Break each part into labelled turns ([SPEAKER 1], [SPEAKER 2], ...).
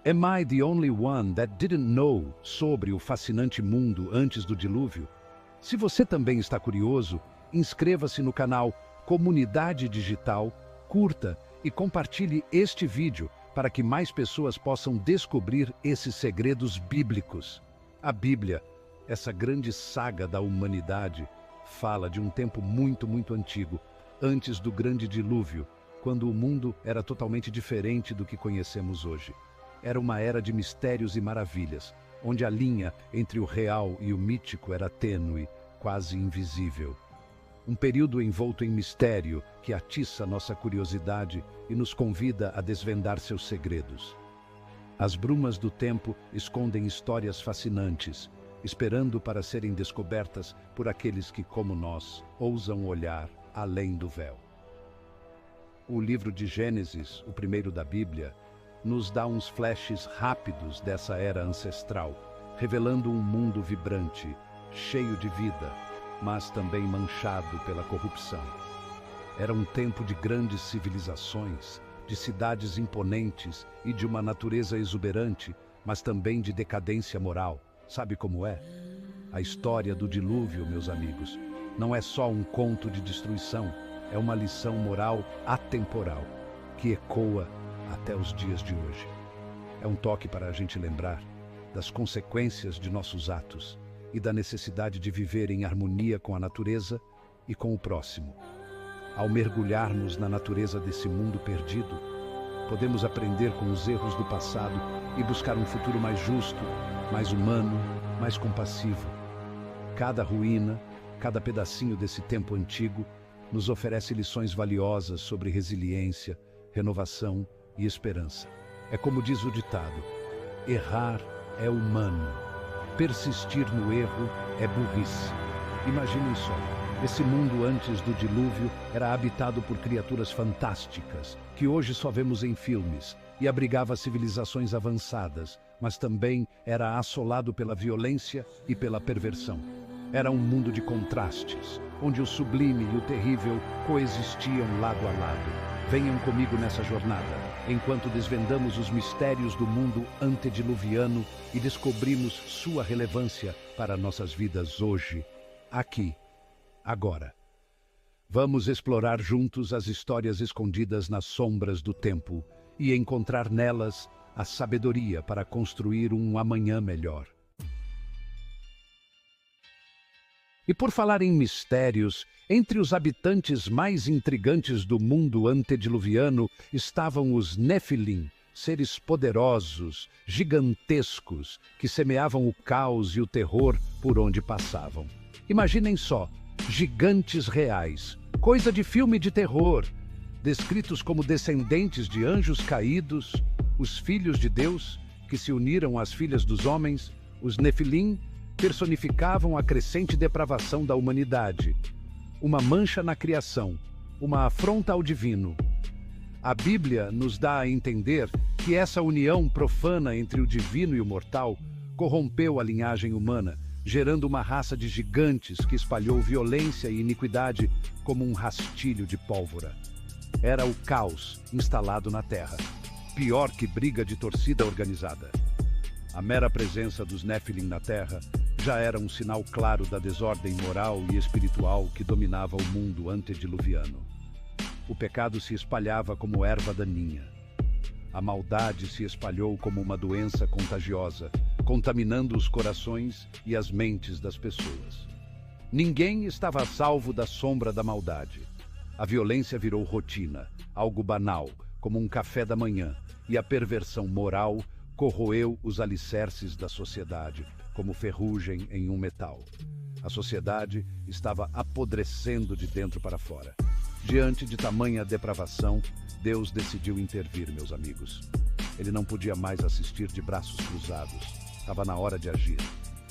[SPEAKER 1] Am I the only one that didn't know sobre o fascinante mundo antes do dilúvio? Se você também está curioso, inscreva-se no canal Comunidade Digital, curta e compartilhe este vídeo para que mais pessoas possam descobrir esses segredos bíblicos. A Bíblia, essa grande saga da humanidade, fala de um tempo muito antigo, antes do grande dilúvio, quando o mundo era totalmente diferente do que conhecemos hoje. Era uma era de mistérios e maravilhas, onde a linha entre o real e o mítico era tênue, quase invisível. Um período envolto em mistério que atiça nossa curiosidade e nos convida a desvendar seus segredos. As brumas do tempo escondem histórias fascinantes, esperando para serem descobertas por aqueles que, como nós, ousam olhar além do véu. O livro de Gênesis, o primeiro da Bíblia, nos dá uns flashes rápidos dessa era ancestral, revelando um mundo vibrante, cheio de vida, mas também manchado pela corrupção. Era um tempo de grandes civilizações, de cidades imponentes e de uma natureza exuberante, mas também de decadência moral. Sabe como é? A história do dilúvio, meus amigos, não é só um conto de destruição, é uma lição moral atemporal, que ecoa até os dias de hoje. É um toque para a gente lembrar das consequências de nossos atos e da necessidade de viver em harmonia com a natureza e com o próximo. Ao mergulharmos na natureza desse mundo perdido, podemos aprender com os erros do passado e buscar um futuro mais justo, mais humano, mais compassivo. Cada ruína, cada pedacinho desse tempo antigo nos oferece lições valiosas sobre resiliência, renovação e esperança. É como diz o ditado: errar é humano, persistir no erro é burrice. Imaginem só, esse mundo antes do dilúvio era habitado por criaturas fantásticas, que hoje só vemos em filmes, e abrigava civilizações avançadas, mas também era assolado pela violência e pela perversão. Era um mundo de contrastes, onde o sublime e o terrível coexistiam lado a lado. Venham comigo nessa jornada, enquanto desvendamos os mistérios do mundo antediluviano e descobrimos sua relevância para nossas vidas hoje, aqui, agora. Vamos explorar juntos as histórias escondidas nas sombras do tempo e encontrar nelas a sabedoria para construir um amanhã melhor. E por falar em mistérios, entre os habitantes mais intrigantes do mundo antediluviano estavam os Nefilim, seres poderosos, gigantescos, que semeavam o caos e o terror por onde passavam. Imaginem só, gigantes reais, coisa de filme de terror, descritos como descendentes de anjos caídos, os filhos de Deus, que se uniram às filhas dos homens. Os Nefilim personificavam a crescente depravação da humanidade, uma mancha na criação, uma afronta ao divino. A Bíblia nos dá a entender que essa união profana entre o divino e o mortal corrompeu a linhagem humana, gerando uma raça de gigantes que espalhou violência e iniquidade como um rastilho de pólvora. Era o caos instalado na Terra, pior que briga de torcida organizada. A mera presença dos Nefilim na Terra já era um sinal claro da desordem moral e espiritual que dominava o mundo antediluviano. O pecado se espalhava como erva daninha. A maldade se espalhou como uma doença contagiosa, contaminando os corações e as mentes das pessoas. Ninguém estava a salvo da sombra da maldade. A violência virou rotina, algo banal, como um café da manhã, e a perversão moral corroeu os alicerces da sociedade, como ferrugem em um metal. A sociedade estava apodrecendo de dentro para fora. Diante de tamanha depravação, Deus decidiu intervir, meus amigos. Ele não podia mais assistir de braços cruzados. Estava na hora de agir.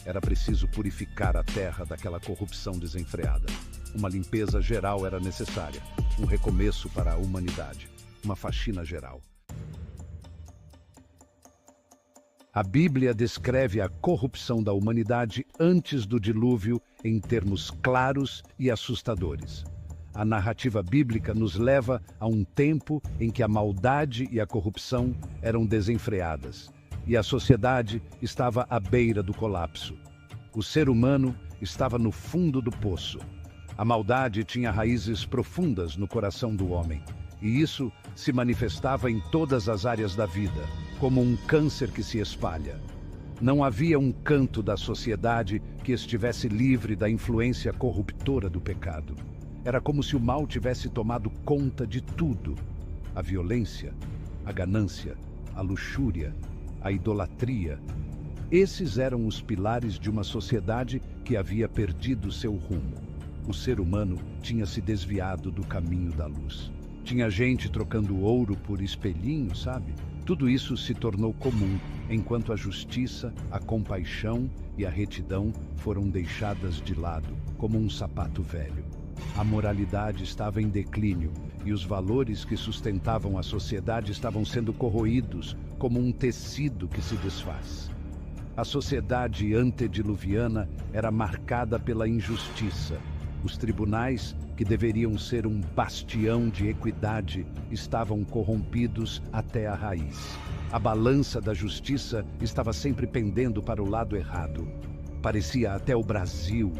[SPEAKER 1] Era preciso purificar a terra daquela corrupção desenfreada. Uma limpeza geral era necessária, um recomeço para a humanidade, uma faxina geral. A Bíblia descreve a corrupção da humanidade antes do dilúvio em termos claros e assustadores. A narrativa bíblica nos leva a um tempo em que a maldade e a corrupção eram desenfreadas, e a sociedade estava à beira do colapso. O ser humano estava no fundo do poço. A maldade tinha raízes profundas no coração do homem, e isso se manifestava em todas as áreas da vida, como um câncer que se espalha. Não havia um canto da sociedade que estivesse livre da influência corruptora do pecado. Era como se o mal tivesse tomado conta de tudo. A violência, a ganância, a luxúria, a idolatria. Esses eram os pilares de uma sociedade que havia perdido seu rumo. O ser humano tinha se desviado do caminho da luz. Tinha gente trocando ouro por espelhinho, sabe? Tudo isso se tornou comum, enquanto a justiça, a compaixão e a retidão foram deixadas de lado, como um sapato velho. A moralidade estava em declínio e os valores que sustentavam a sociedade estavam sendo corroídos, como um tecido que se desfaz. A sociedade antediluviana era marcada pela injustiça. Os tribunais, que deveriam ser um bastião de equidade, estavam corrompidos até a raiz. A balança da justiça estava sempre pendendo para o lado errado. Parecia até o Brasil.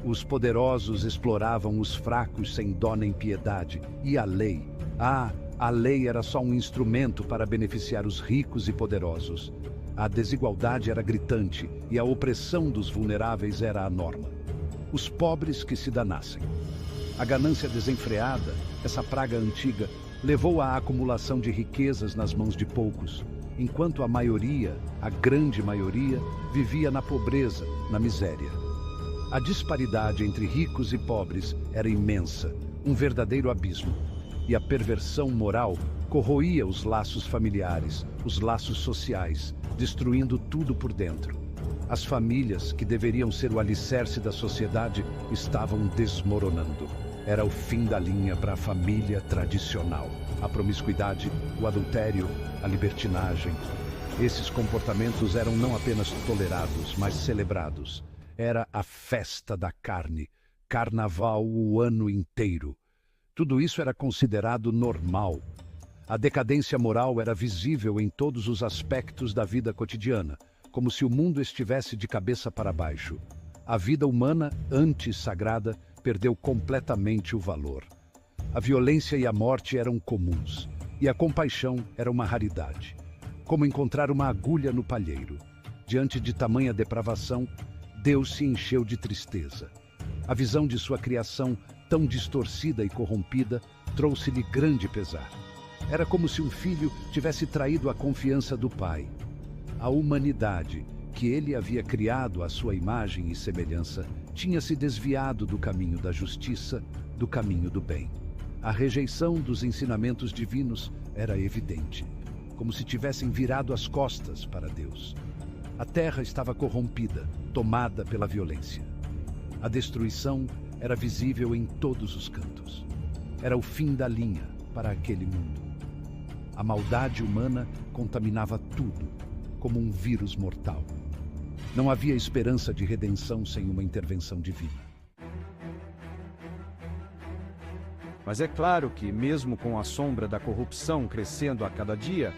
[SPEAKER 1] Os poderosos exploravam os fracos sem dó nem piedade. E a lei? A lei era só um instrumento para beneficiar os ricos e poderosos. A desigualdade era gritante e a opressão dos vulneráveis era a norma. Os pobres que se danassem. A ganância desenfreada, essa praga antiga, levou à acumulação de riquezas nas mãos de poucos, enquanto a maioria, a grande maioria, vivia na pobreza, na miséria. A disparidade entre ricos e pobres era imensa, um verdadeiro abismo, e a perversão moral corroía os laços familiares, os laços sociais, destruindo tudo por dentro. As famílias, que deveriam ser o alicerce da sociedade, estavam desmoronando. Era o fim da linha para a família tradicional. A promiscuidade, o adultério, a libertinagem. Esses comportamentos eram não apenas tolerados, mas celebrados. Era a festa da carne, carnaval o ano inteiro. Tudo isso era considerado normal. A decadência moral era visível em todos os aspectos da vida cotidiana, como se o mundo estivesse de cabeça para baixo. A vida humana, antes sagrada, perdeu completamente o valor. A violência e a morte eram comuns, e a compaixão era uma raridade. Como encontrar uma agulha no palheiro. Diante de tamanha depravação, Deus se encheu de tristeza. A visão de sua criação, tão distorcida e corrompida, trouxe-lhe grande pesar. Era como se um filho tivesse traído a confiança do pai. A humanidade, que ele havia criado à sua imagem e semelhança, tinha se desviado do caminho da justiça, do caminho do bem. A rejeição dos ensinamentos divinos era evidente, como se tivessem virado as costas para Deus. A terra estava corrompida, tomada pela violência. A destruição era visível em todos os cantos. Era o fim da linha para aquele mundo. A maldade humana contaminava tudo, como um vírus mortal. Não havia esperança de redenção sem uma intervenção divina.
[SPEAKER 2] Mas é claro que, mesmo com a sombra da corrupção crescendo a cada dia,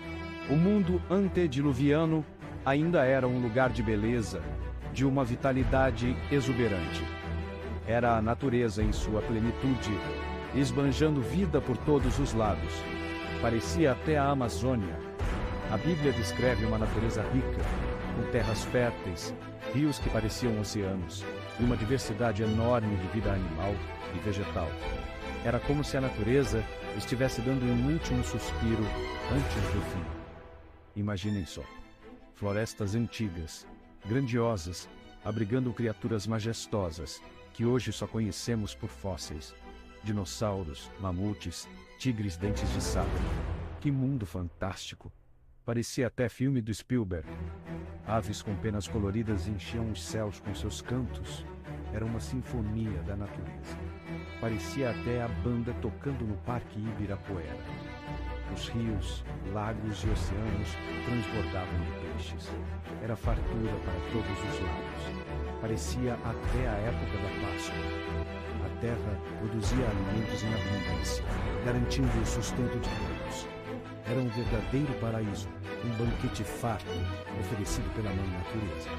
[SPEAKER 2] o mundo antediluviano ainda era um lugar de beleza, de uma vitalidade exuberante. Era a natureza em sua plenitude, esbanjando vida por todos os lados. Parecia até a Amazônia. A Bíblia descreve uma natureza rica, com terras férteis, rios que pareciam oceanos, e uma diversidade enorme de vida animal e vegetal. Era como se a natureza estivesse dando um último suspiro antes do fim. Imaginem só, florestas antigas, grandiosas, abrigando criaturas majestosas, que hoje só conhecemos por fósseis. Dinossauros, mamutes, tigres dentes de sabre. Que mundo fantástico! Parecia até filme do Spielberg. Aves com penas coloridas enchiam os céus com seus cantos. Era uma sinfonia da natureza. Parecia até a banda tocando no Parque Ibirapuera. Os rios, lagos e oceanos transbordavam de peixes. Era fartura para todos os lados. Parecia até a época da Páscoa. A terra produzia alimentos em abundância, garantindo o sustento de todos. Era um verdadeiro paraíso, um banquete farto oferecido pela mãe natureza.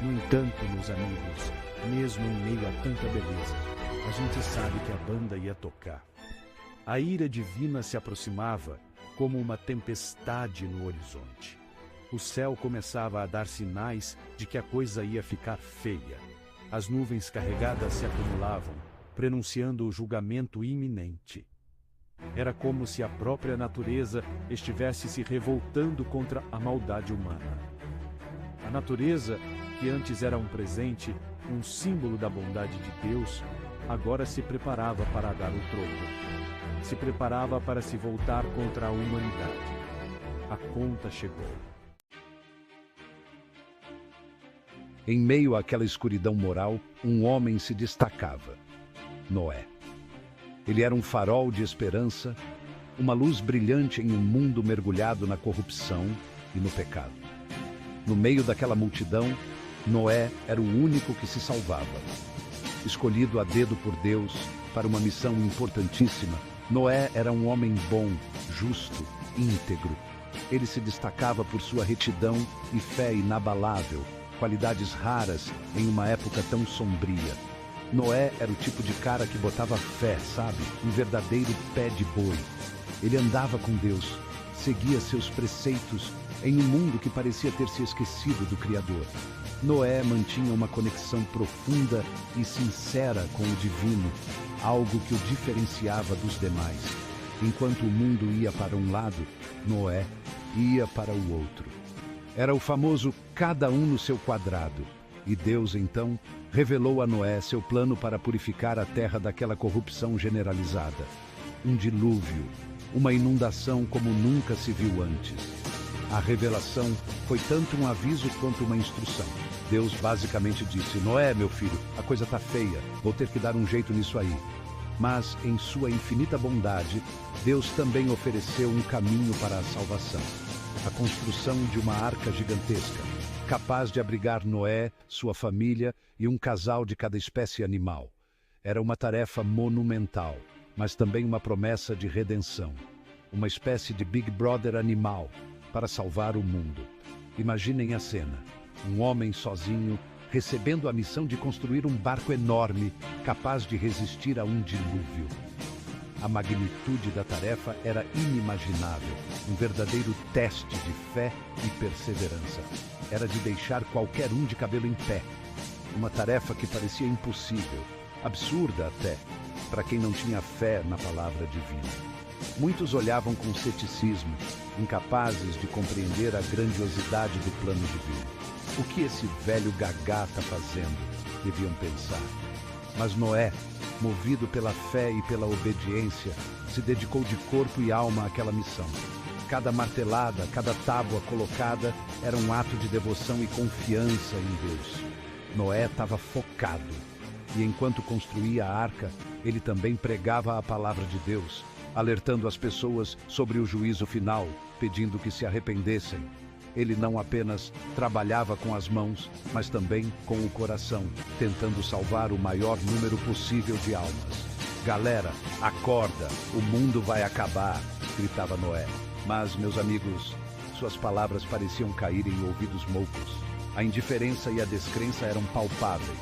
[SPEAKER 2] No entanto, meus amigos, mesmo em meio a tanta beleza, a gente sabe que a banda ia tocar. A ira divina se aproximava como uma tempestade no horizonte. O céu começava a dar sinais de que a coisa ia ficar feia. As nuvens carregadas se acumulavam, prenunciando o julgamento iminente. Era como se a própria natureza estivesse se revoltando contra a maldade humana. A natureza, que antes era um presente, um símbolo da bondade de Deus, agora se preparava para dar o troco. Se preparava para se voltar contra a humanidade. A conta chegou.
[SPEAKER 1] Em meio àquela escuridão moral, um homem se destacava: Noé. Ele era um farol de esperança, uma luz brilhante em um mundo mergulhado na corrupção e no pecado. No meio daquela multidão, Noé era o único que se salvava. Escolhido a dedo por Deus para uma missão importantíssima, Noé era um homem bom, justo, íntegro. Ele se destacava por sua retidão e fé inabalável, qualidades raras em uma época tão sombria. Noé era o tipo de cara que botava fé, sabe? Um verdadeiro pé de boi. Ele andava com Deus, seguia seus preceitos em um mundo que parecia ter se esquecido do Criador. Noé mantinha uma conexão profunda e sincera com o divino, algo que o diferenciava dos demais. Enquanto o mundo ia para um lado, Noé ia para o outro. Era o famoso cada um no seu quadrado. E Deus, então, revelou a Noé seu plano para purificar a terra daquela corrupção generalizada. Um dilúvio, uma inundação como nunca se viu antes. A revelação foi tanto um aviso quanto uma instrução. Deus basicamente disse: Noé, meu filho, a coisa está feia, vou ter que dar um jeito nisso aí. Mas, em sua infinita bondade, Deus também ofereceu um caminho para a salvação. A construção de uma arca gigantesca, capaz de abrigar Noé, sua família e um casal de cada espécie animal. Era uma tarefa monumental, mas também uma promessa de redenção. Uma espécie de Big Brother animal para salvar o mundo. Imaginem a cena: um homem sozinho recebendo a missão de construir um barco enorme capaz de resistir a um dilúvio. A magnitude da tarefa era inimaginável, um verdadeiro teste de fé e perseverança. Era de deixar qualquer um de cabelo em pé. Uma tarefa que parecia impossível, absurda até, para quem não tinha fé na palavra divina. Muitos olhavam com ceticismo, incapazes de compreender a grandiosidade do plano divino. O que esse velho gagá está fazendo? Deviam pensar. Mas Noé, movido pela fé e pela obediência, se dedicou de corpo e alma àquela missão. Cada martelada, cada tábua colocada era um ato de devoção e confiança em Deus. Noé estava focado, e enquanto construía a arca, ele também pregava a palavra de Deus, alertando as pessoas sobre o juízo final, pedindo que se arrependessem. Ele não apenas trabalhava com as mãos, mas também com o coração, tentando salvar o maior número possível de almas. Galera, acorda, o mundo vai acabar, gritava Noé. Mas, meus amigos, suas palavras pareciam cair em ouvidos moucos. A indiferença e a descrença eram palpáveis,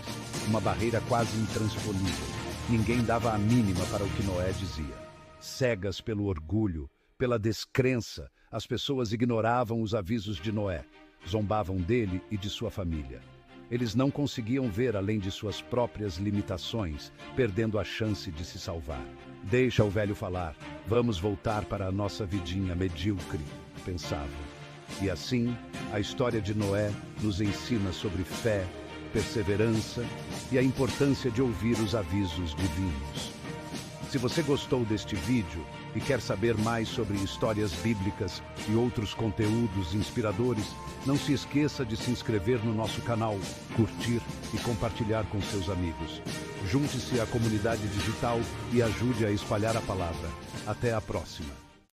[SPEAKER 1] uma barreira quase intransponível. Ninguém dava a mínima para o que Noé dizia. Cegas pelo orgulho, pela descrença, as pessoas ignoravam os avisos de Noé, zombavam dele e de sua família. Eles não conseguiam ver além de suas próprias limitações, perdendo a chance de se salvar. Deixa o velho falar, vamos voltar para a nossa vidinha medíocre, pensavam. E assim, a história de Noé nos ensina sobre fé, perseverança e a importância de ouvir os avisos divinos. Se você gostou deste vídeo e quer saber mais sobre histórias bíblicas e outros conteúdos inspiradores, não se esqueça de se inscrever no nosso canal, curtir e compartilhar com seus amigos. Junte-se à comunidade digital e ajude a espalhar a palavra. Até a próxima!